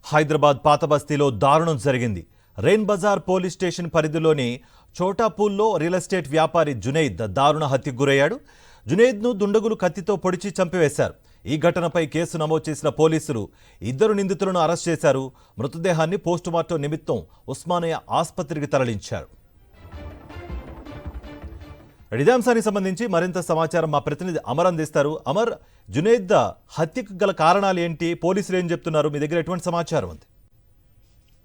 హైదరాబాద్ పాత బస్తీలో దారుణం జరిగింది. రెయిన్ బజార్ పోలీస్ స్టేషన్ పరిధిలోని చోటాపూల్లో రియల్ ఎస్టేట్ వ్యాపారి జునైద్ దారుణ హత్యకు గురయ్యాడు. జునైద్ను దుండగులు కత్తితో పొడిచి చంపివేశారు. ఈ ఘటనపై కేసు నమోదు చేసిన పోలీసులు 2 నిందితులను అరెస్ట్ చేశారు. మృతదేహాన్ని పోస్టుమార్టం నిమిత్తం ఉస్మానియా ఆసుపత్రికి తరలించారు. ఇదే అంశానికి సంబంధించి మరింత సమాచారం మా ప్రతినిధి అమర్ అందిస్తారు. అమర్, జునైద్ హత్యకు గల కారణాలు ఏంటి? పోలీసులు ఏం చెప్తున్నారు? మీ దగ్గర ఎటువంటి సమాచారం ఉంది?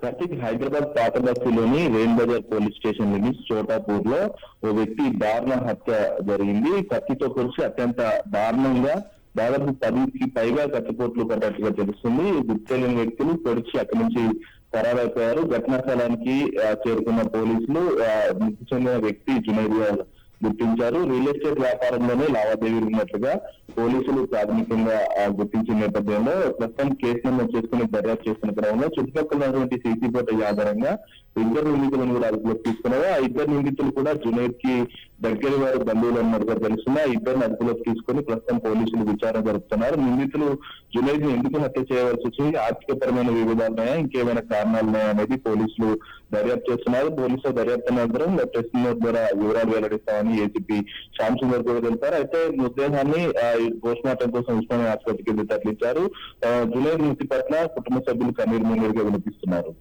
కార్తీక్, హైదరాబాద్ పాత బస్తీలోని Rein Bazar police station limits Chotapur లో ఓ వ్యక్తి దారుణ హత్య జరిగింది. కత్తితో కొలిసి అత్యంత దారుణంగా దాదాపు 10కి పైగా కత్తిపోట్లు పడ్డట్టుగా తెలుస్తుంది. గుర్తు తెలియని వ్యక్తులు పొడిచి అక్కడి నుంచి పరారైపోయారు. ఘటనా స్థలానికి చేరుకున్న పోలీసులు మృతి చెందిన వ్యక్తి జునైద్ గుర్తించారు. రియల్ ఎస్టేట్ వ్యాపారంలోనే లావాదేవీలు ఉన్నట్లుగా పోలీసులు ప్రాథమికంగా గుర్తించిన నేపథ్యంలో ప్రస్తుతం కేసు నమోదు చేసుకుని దర్యాప్తు చేస్తున్న క్రమంలో చుట్టుపక్కల ఉన్నటువంటి సీసీ ఫుటేజ్ ఆధారంగా 2 నిందితులను కూడా అదుపులోకి తీసుకున్నారు. ఆ 2 నిందితులు కూడా జునైద్ కి దగ్గర వారి బంధువులు ఉన్నట్టుగా తెలుస్తుంది. ఆ 2 అదుపులోకి తీసుకుని ప్రస్తుతం పోలీసులు విచారణ జరుపుతున్నారు. నిందితులు జునైద్ ని ఎందుకు హత్య చేయవలసి వచ్చింది, ఆర్థికపరమైన వివిధాలున్నాయా, ఇంకేమైనా కారణాలున్నాయా అనేది పోలీసులు దర్యాప్తు చేస్తున్నారు. పోలీసుల దర్యాప్తు అనంతరం ప్రెస్ నోట్ ద్వారా వివరాలు వెల్లడిస్తామని ఏసీపీ శ్యామ్ సుందర్ కూడా తెలిపారు. అయితే మృతదేహాన్ని పోస్ట్ మార్టం కోసం ఉస్మానియా ఆసుపత్రికి తరలించారు. జునైద్ మృతి పట్ల కుటుంబ సభ్యులు కన్నీరు మున్నీరుగా వినిపిస్తున్నారు.